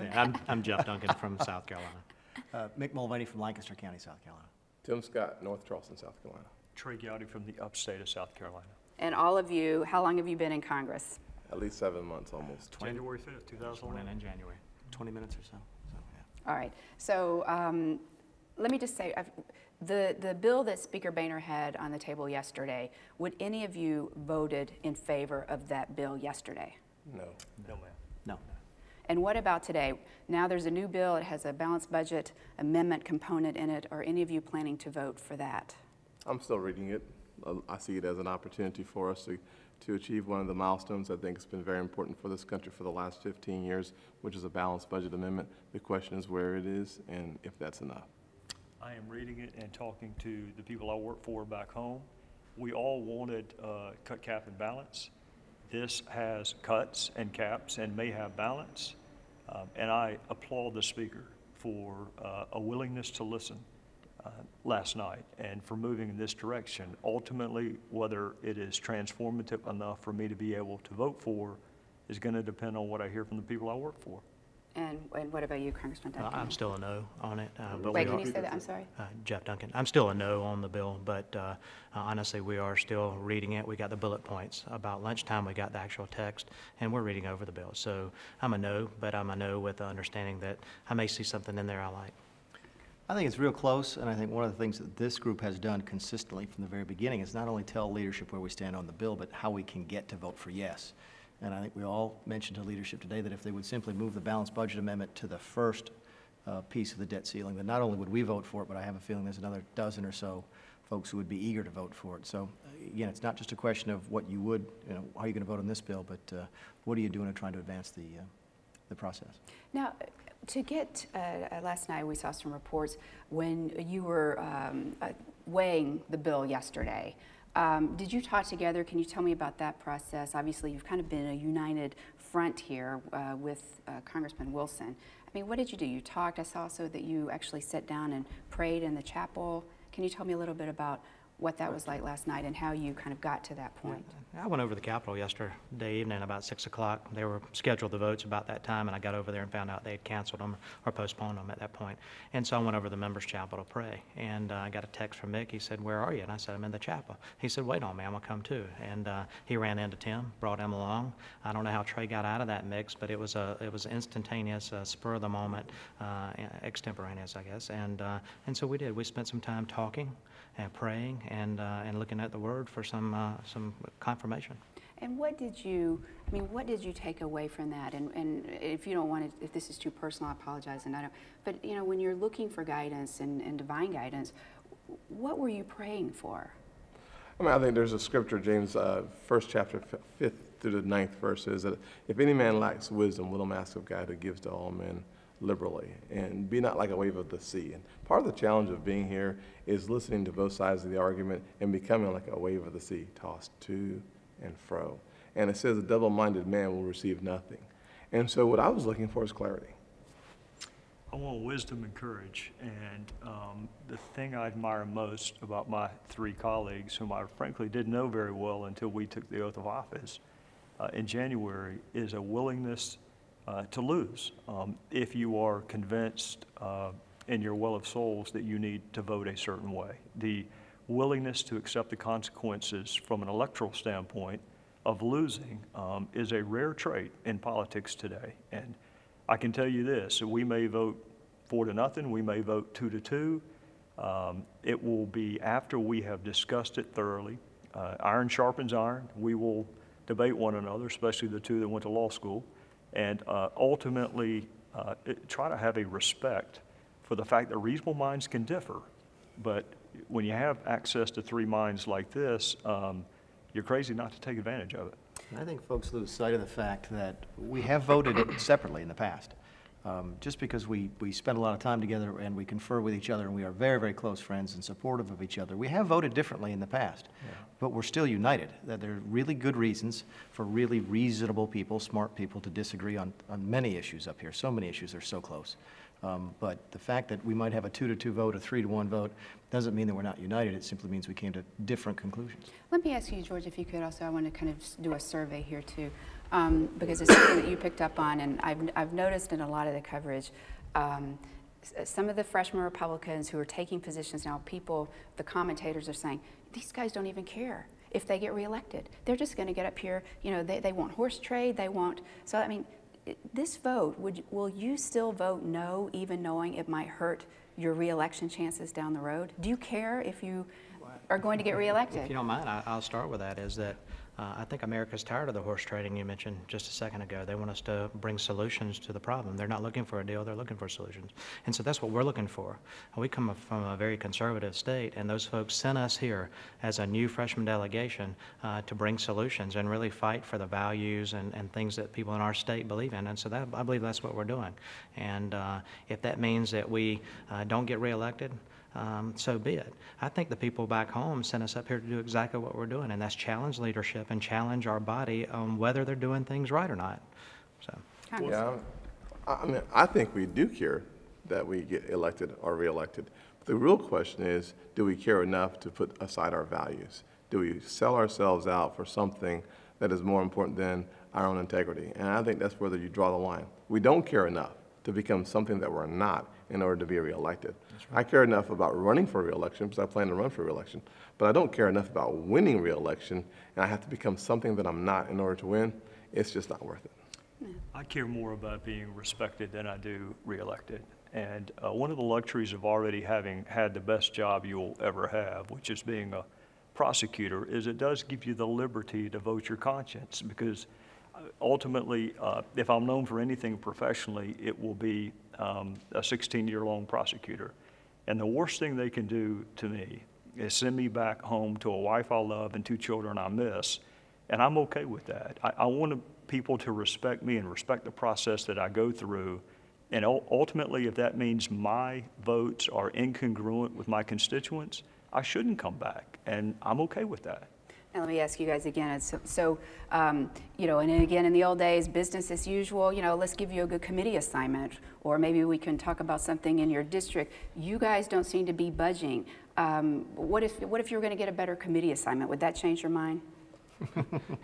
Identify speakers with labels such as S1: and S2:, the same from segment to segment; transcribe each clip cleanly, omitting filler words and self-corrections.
S1: Yeah, I'm Jeff Ducan from South Carolina.
S2: Mick Mulvaney from Lancaster County, South Carolina.
S3: Tim Scott, North Charleston, South Carolina.
S4: Trey Gowdy from the upstate of South Carolina.
S5: And all of you, how long have you been in Congress?
S3: At least 7 months almost.
S4: January 5th, 2011.
S1: In January, 20 minutes or so.
S5: All right. So let me just say, the bill that Speaker Boehner had on the table yesterday, would any of you voted in favor of that bill yesterday?
S3: No.
S4: No, ma'am.
S1: No.
S5: And what about today? Now there's a new bill. It has a balanced budget amendment component in it. Are any of you planning to vote for that?
S3: I'm still reading it. I see it as an opportunity for us to achieve one of the milestones I think has been very important for this country for the last 15 years, which is a balanced budget amendment. The question is where it is and if that's enough.
S4: I am reading it and talking to the people I work for back home. We all wanted cut, cap, and balance. This has cuts and caps and may have balance. And I applaud the Speaker for a willingness to listen last night and for moving in this direction. Ultimately, whether it is transformative enough for me to be able to vote for is going to depend on what I hear from the people I work for.
S5: And what about you, Congressman Duncan?
S1: I'm still a no on it. But
S5: Wait, can you say that? I'm sorry.
S1: Jeff Ducan. I'm still a no on the bill, but honestly, we are still reading it. We got the bullet points. About lunchtime, we got the actual text, and we're reading over the bill. So I'm a no, but I'm a no with the understanding that I may see something in there I like.
S2: I think it's real close, and I think one of the things that this group has done consistently from the very beginning is not only tell leadership where we stand on the bill, but how we can get to vote for yes. And I think we all mentioned to leadership today that if they would simply move the balanced budget amendment to the first piece of the debt ceiling, then not only would we vote for it, but I have a feeling there's another dozen or so folks who would be eager to vote for it. So again, it's not just a question of what you would, how are you going to vote on this bill, but what are you doing to trying to advance the process?
S5: Now, to get, last night we saw some reports when you were weighing the bill yesterday. Did you talk together? Can you tell me about that process? Obviously, you've kind of been a united front here with Congressman Wilson. I mean, what did you do? You talked. I saw also that you actually sat down and prayed in the chapel. Can you tell me a little bit about what that was like last night and how you kind of got to that point?
S1: I went over to the Capitol yesterday evening about 6 o'clock. They were scheduled the votes about that time, and I got over there and found out they had canceled them or postponed them at that point. And so I went over to the members' chapel to pray, and I got a text from Mick. He said, "Where are you?" And I said, "I'm in the chapel." He said, "Wait on me, I'm gonna come too." And he ran into Tim, brought him along. I don't know how Trey got out of that mix, but it was instantaneous, spur of the moment, extemporaneous, I guess. And so we did. We spent some time talking and praying and looking at the Word for some confirmation.
S5: And what did you take away from that? And if you don't want to, if this is too personal, I apologize. And I don't. But when you're looking for guidance and divine guidance, what were you praying for?
S3: I mean, I think there's a scripture, James, 1st chapter, 5th through the 9th verse, says that if any man lacks wisdom, let him ask of God who gives to all men liberally, and be not like a wave of the sea. And part of the challenge of being here is listening to both sides of the argument and becoming like a wave of the sea, tossed to and fro. And it says a double-minded man will receive nothing. And so what I was looking for is clarity.
S4: I want wisdom and courage, and the thing I admire most about my three colleagues, whom I frankly didn't know very well until we took the oath of office in January, is a willingness to lose. If you are convinced in your well of souls that you need to vote a certain way. The willingness to accept the consequences from an electoral standpoint of losing is a rare trait in politics today. And I can tell you this, we may vote 4-0, we may vote 2-2. It will be after we have discussed it thoroughly. Iron sharpens iron. We will debate one another, especially the two that went to law school. And ultimately try to have a respect for the fact that reasonable minds can differ. But when you have access to three minds like this, you're crazy not to take advantage of it.
S2: I think folks lose sight of the fact that we have voted separately in the past. Just because we spend a lot of time together and we confer with each other and we are very, very close friends and supportive of each other, we have voted differently in the past. Yeah. But we're still united. That there are really good reasons for really reasonable people, smart people to disagree on many issues up here. So many issues are so close. But the fact that we might have a 2-2 vote, a 3-1 vote, doesn't mean that we're not united. It simply means we came to different conclusions.
S5: Let me ask you, George, if you could also, I want to kind of do a survey here too. because it's something that you picked up on, and I've noticed in a lot of the coverage, some of the freshman Republicans who are taking positions now, the commentators are saying, these guys don't even care if they get reelected. They're just going to get up here, they want horse trade, so I mean, this vote, will you still vote no, even knowing it might hurt your reelection chances down the road? Do you care if you are going to get reelected?
S1: If you don't mind, I'll start with that, is that I think America's tired of the horse trading you mentioned just a second ago. They want us to bring solutions to the problem. They're not looking for a deal, they're looking for solutions. And so that's what we're looking for. We come from a very conservative state, and those folks sent us here as a new freshman delegation to bring solutions and really fight for the values and things that people in our state believe in. And so I believe that's what we're doing. And if that means that we don't get reelected, so be it. I think the people back home sent us up here to do exactly what we're doing, and that's challenge leadership and challenge our body on whether they're doing things right or not. So.
S3: Yeah, I mean, I think we do care that we get elected or reelected. The real question is, do we care enough to put aside our values? Do we sell ourselves out for something that is more important than our own integrity? And I think that's where you draw the line. We don't care enough to become something that we're not in order to be reelected. Right. I care enough about running for reelection because I plan to run for reelection, but I don't care enough about winning reelection, and I have to become something that I'm not in order to win. It's just not worth it.
S4: I care more about being respected than I do reelected. And one of the luxuries of already having had the best job you'll ever have, which is being a prosecutor, is it does give you the liberty to vote your conscience, because ultimately, if I'm known for anything professionally, it will be a 16-year-long prosecutor. And the worst thing they can do to me is send me back home to a wife I love and 2 children I miss, and I'm okay with that. I want people to respect me and respect the process that I go through, and ultimately, if that means my votes are incongruent with my constituents, I shouldn't come back, and I'm okay with that.
S5: Now, let me ask you guys again. And again, in the old days, business as usual, let's give you a good committee assignment, or maybe we can talk about something in your district. You guys don't seem to be budging. What if you were going to get a better committee assignment? Would that change your mind?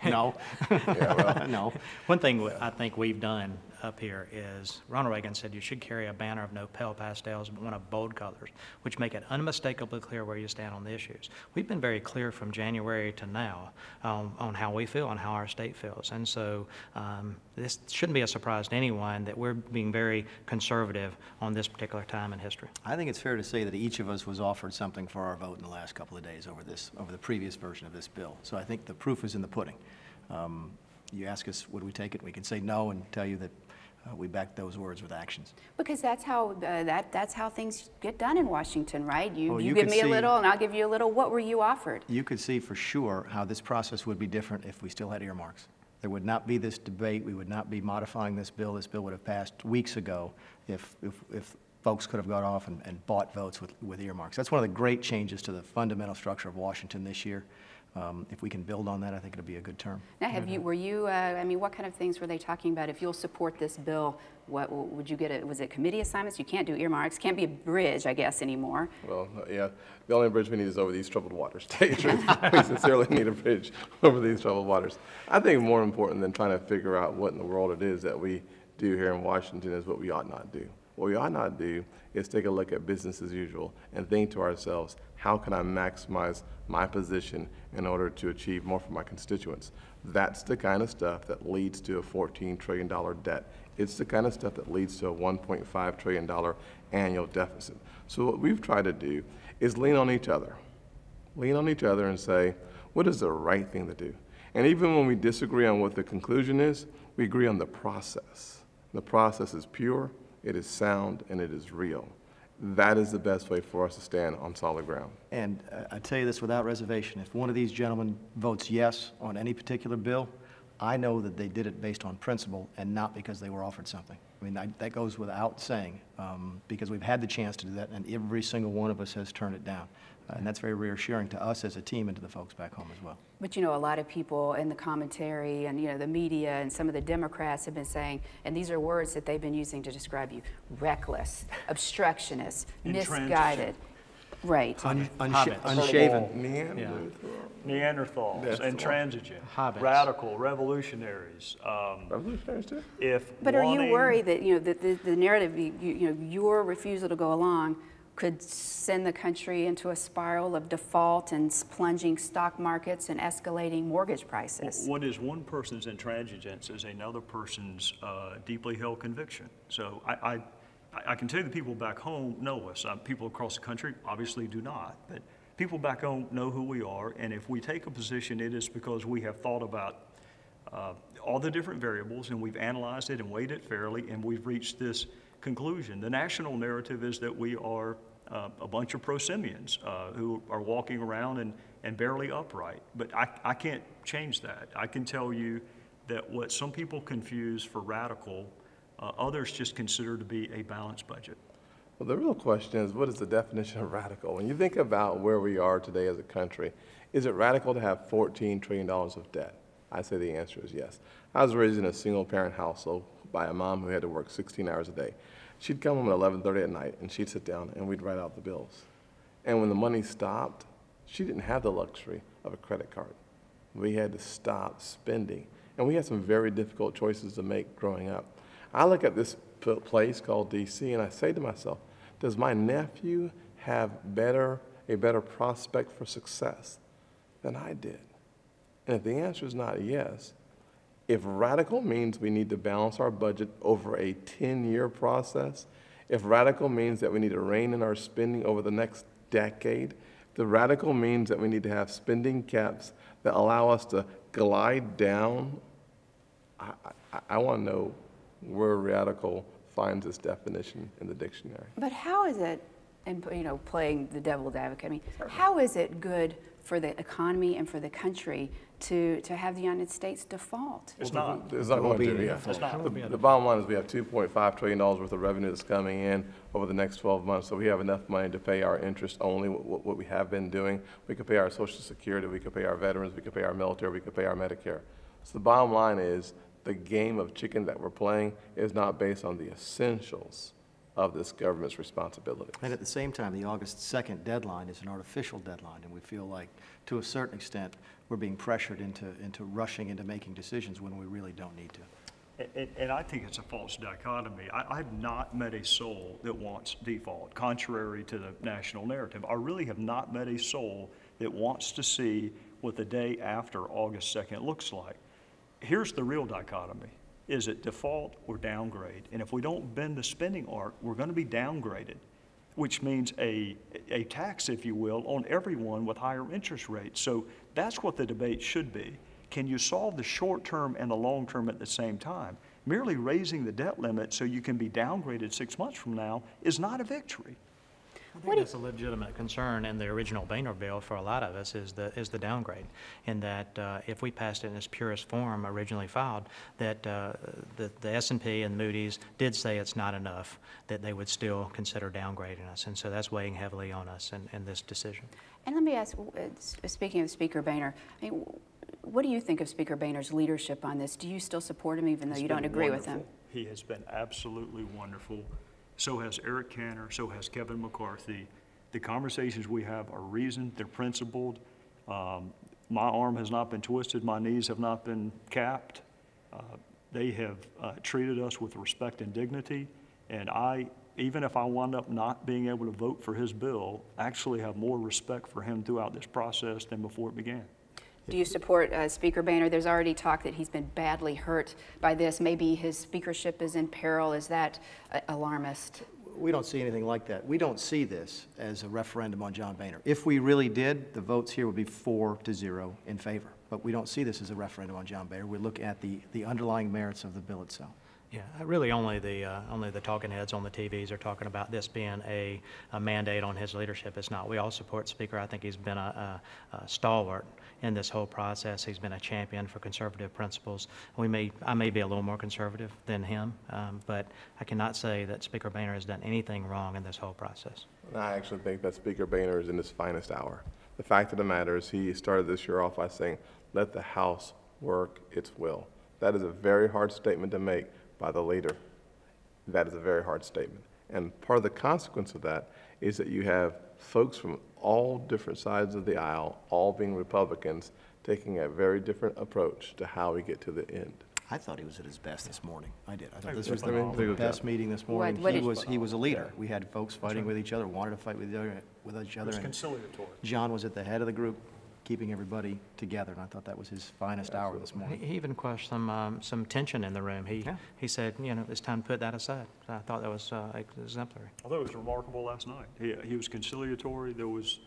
S1: No.
S3: Yeah, well,
S1: No. One thing I think we've done up here is Ronald Reagan said you should carry a banner of no pale pastels, but one of bold colors, which make it unmistakably clear where you stand on the issues. We've been very clear from January to now on how we feel and how our state feels. And so this shouldn't be a surprise to anyone that we're being very conservative on this particular time in history.
S2: I think it's fair to say that each of us was offered something for our vote in the last couple of days over the previous version of this bill. So I think the proof is in the pudding. You ask us, would we take it? We can say no and tell you that we back those words with actions.
S5: Because that's how that's how things get done in Washington, right? You
S2: you
S5: give
S2: could
S5: me a
S2: see-
S5: little and I'll give you a little. What were you offered?
S2: You could see for sure how this process would be different if we still had earmarks. There would not be this debate. We would not be modifying this bill. This bill would have passed weeks ago if folks could have got off and bought votes with earmarks. That's one of the great changes to the fundamental structure of Washington this year. If we can build on that, I think it'll be a good term.
S5: Now, what kind of things were they talking about? If you'll support this bill, what would you get? Was it committee assignments? You can't do earmarks. Can't be a bridge, I guess, anymore.
S3: Well, yeah, the only bridge we need is over these troubled waters. To tell you the truth, we sincerely need a bridge over these troubled waters. I think more important than trying to figure out what in the world it is that we do here in Washington is what we ought not do. What we ought not do is take a look at business as usual and think to ourselves, how can I maximize my position in order to achieve more for my constituents? That's the kind of stuff that leads to a $14 trillion debt. It's the kind of stuff that leads to a $1.5 trillion annual deficit. So what we've tried to do is lean on each other. Lean on each other and say, what is the right thing to do? And even when we disagree on what the conclusion is, we agree on the process. The process is pure, it is sound, and it is real. That is the best way for us to stand on solid ground. And
S2: I tell you this without reservation. If one of these gentlemen votes yes on any particular bill, I know that they did it based on principle and not because they were offered something. I mean, that goes without saying, because we've had the chance to do that, and every single one of us has turned it down. And that's very reassuring to us as a team and to the folks back home as well.
S5: But a lot of people in the commentary and the media and some of the Democrats have been saying, and these are words that they've been using to describe you: reckless, obstructionist, misguided. Right.
S1: Hobbits.
S2: Unshaven.
S4: Neanderthals,
S3: That's the one.
S4: intransigent,
S1: Hobbits.
S4: radical, revolutionaries.
S3: Revolutionaries too?
S4: If
S5: But are you
S4: wanting-
S5: worried that, the narrative, your refusal to go along could send the country into a spiral of default and plunging stock markets and escalating mortgage prices?
S4: What is one person's intransigence is another person's deeply held conviction. So I can tell you the people back home know us. People across the country obviously do not, but people back home know who we are, and if we take a position, it is because we have thought about all the different variables, and we've analyzed it and weighed it fairly, and we've reached this conclusion. The national narrative is that we are a bunch of prosimians who are walking around and barely upright, but I can't change that. I can tell you that what some people confuse for radical, others just consider to be a balanced budget.
S3: Well, the real question is, what is the definition of radical? When you think about where we are today as a country, is it radical to have $14 trillion of debt? I say the answer is yes. I was raised in a single-parent household by a mom who had to work 16 hours a day. She'd come home at 11:30 at night, and she'd sit down, and we'd write out the bills. And when the money stopped, she didn't have the luxury of a credit card. We had to stop spending. And we had some very difficult choices to make growing up. I look at this place called D.C., and I say to myself, does my nephew have a better prospect for success than I did? And if the answer is not yes, if radical means we need to balance our budget over a 10-year process, if radical means that we need to rein in our spending over the next decade, the radical means that we need to have spending caps that allow us to glide down, I want to know where radical finds its definition in the dictionary.
S5: But how is it, and playing the devil's advocate, how is it good for the economy and for the country to have the United States default?
S4: It's not.
S3: It's not going to, yeah.
S4: It's not.
S3: The bottom line is we have $2.5 trillion worth of revenue that's coming in over the next 12 months, so we have enough money to pay our interest only, what we have been doing. We could pay our Social Security, we could pay our veterans, we could pay our military, we could pay our Medicare. So the bottom line is the game of chicken that we're playing is not based on the essentials of this government's responsibility.
S2: And at the same time, the August 2nd deadline is an artificial deadline, and we feel like, to a certain extent, we're being pressured into rushing into making decisions when we really don't need to.
S4: And I think it's a false dichotomy. I've not met a soul that wants default, contrary to the national narrative. I really have not met a soul that wants to see what the day after August 2nd looks like. Here's the real dichotomy. Is it default or downgrade? And if we don't bend the spending arc, we're going to be downgraded, which means a tax, if you will, on everyone with higher interest rates. So that's what the debate should be. Can you solve the short term and the long term at the same time? Merely raising the debt limit so you can be downgraded 6 months from now is not a victory.
S1: I think that's a legitimate concern in the original Boehner bill for a lot of us is the downgrade, in that if we passed it in its purest form originally filed, that the S&P and Moody's did say it's not enough, that they would still consider downgrading us, and so that's weighing heavily on us in this decision.
S5: And let me ask, speaking of Speaker Boehner, what do you think of Speaker Boehner's leadership on this? Do you still support him even though you don't agree with him?
S4: He has been absolutely wonderful. So has Eric Cantor, so has Kevin McCarthy. The conversations we have are reasoned, they're principled. My arm has not been twisted, my knees have not been capped. They have treated us with respect and dignity, and even if I wound up not being able to vote for his bill, actually have more respect for him throughout this process than before it began.
S5: Do you support Speaker Boehner? There's already talk that he's been badly hurt by this. Maybe his speakership is in peril. Is that alarmist?
S2: We don't see anything like that. We don't see this as a referendum on John Boehner. If we really did, the votes here would be 4-0 in favor. But we don't see this as a referendum on John Boehner. We look at the underlying merits of the bill itself.
S1: Yeah, really only the talking heads on the TVs are talking about this being a mandate on his leadership. It's not. We all support the Speaker. I think he's been a stalwart in this whole process. He's been a champion for conservative principles. I may be a little more conservative than him, but I cannot say that Speaker Boehner has done anything wrong in this whole process.
S3: I actually think that Speaker Boehner is in his finest hour. The fact of the matter is he started this year off by saying, let the House work its will. That is a very hard statement to make by the leader. That is a very hard statement. And part of the consequence of that is that you have folks from all different sides of the aisle, all being Republicans, taking a very different approach to how we get to the end.
S2: I thought he was at his best this morning. I did. I thought
S4: He
S2: this
S4: was
S2: was
S3: phenomenal.
S2: the best meeting this morning.
S5: what
S2: He
S5: did-
S2: was a leader. We had folks fighting with each other, wanted to fight with each
S4: It
S2: other.
S4: was
S2: and
S4: conciliatory.
S2: John was at the head of the group, keeping everybody together, and I thought that was his finest hour this morning.
S1: He even quashed some tension in the room.
S2: Yeah.
S1: He said, you know, it's time to put that aside. I thought that was exemplary.
S4: Although it was remarkable last night. He was conciliatory. There was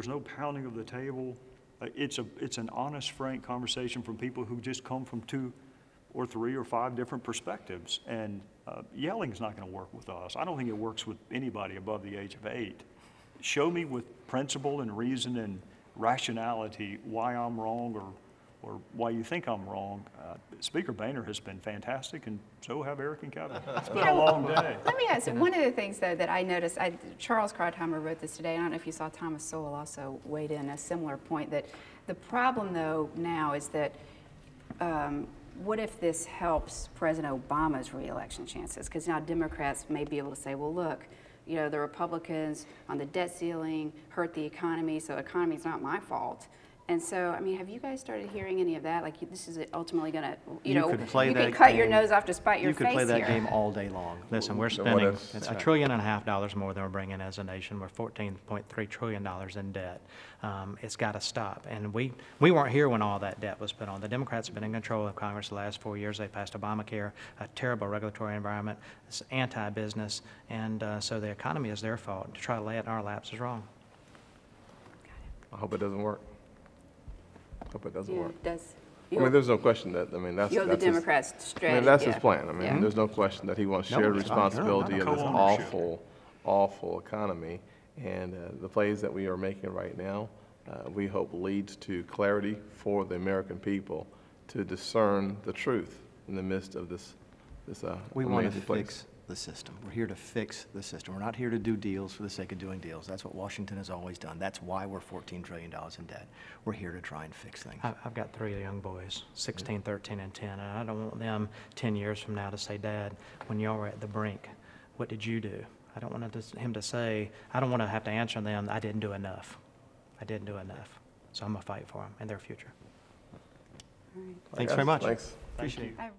S4: no pounding of the table. It's an honest, frank conversation from people who just come from 2 or 3 or 5 different perspectives. And yelling's not going to work with us. I don't think it works with anybody above the age of 8. Show me with principle and reason and rationality why I'm wrong or why you think I'm wrong. Speaker Boehner has been fantastic, and so have Eric and Kevin. It's been a long day.
S5: Let me ask you, one of the things, though, that I noticed, Charles Krauthammer wrote this today, I don't know if you saw Thomas Sowell also weighed in a similar point, that the problem, though, now is that what if this helps President Obama's reelection chances? Because now Democrats may be able to say, well, look, you know, the Republicans on the debt ceiling hurt the economy, so the economy's not my fault. And so, I mean, have you guys started hearing any of that? Like, this is ultimately going to, you know,
S2: could play
S5: you
S2: that
S5: could cut your
S2: game.
S5: nose off to spite your
S2: You could
S5: face
S2: play that
S5: here.
S2: game all day long.
S1: Listen, we're
S3: Well,
S1: spending
S3: that's
S1: $1.5 trillion more than we're bringing as a nation. We're $14.3 trillion in debt. It's got to stop. And we weren't here when all that debt was put on. The Democrats have been in control of Congress the last 4 years. They passed Obamacare, a terrible regulatory environment. It's anti-business. And so the economy is their fault. To try to lay it in our laps is wrong.
S3: I hope it doesn't work. Hope it doesn't
S5: Yeah,
S3: work.
S5: it does.
S3: I mean, there's no question that, I mean, that's
S5: You're the
S3: that's his-
S5: Democrats'
S3: I
S5: strategy.
S3: mean, that's his
S5: yeah.
S3: plan. I mean,
S5: Yeah.
S3: there's no question that he wants
S2: No,
S3: shared
S2: it's not. No, no,
S3: responsibility
S2: no,
S3: of this
S4: co-ownership.
S3: awful, awful economy. And the plays that we are making right now, we hope leads to clarity for the American people to discern the truth in the midst of this
S2: We want to
S3: amazing place.
S2: fix the system. We're here to fix the system. We're not here to do deals for the sake of doing deals. That's what Washington has always done. That's why we're $14 trillion in debt. We're here to try and fix things.
S1: I've got 3 young boys, 16, 13, and 10, and I don't want them 10 years from now to say, Dad, when y'all were at the brink, what did you do? I don't want him to say, I don't want to have to answer them, I didn't do enough. I didn't do enough. So I'm going to fight for them and their future.
S2: Thanks very much.
S3: Thanks.
S4: Thank you.
S5: I-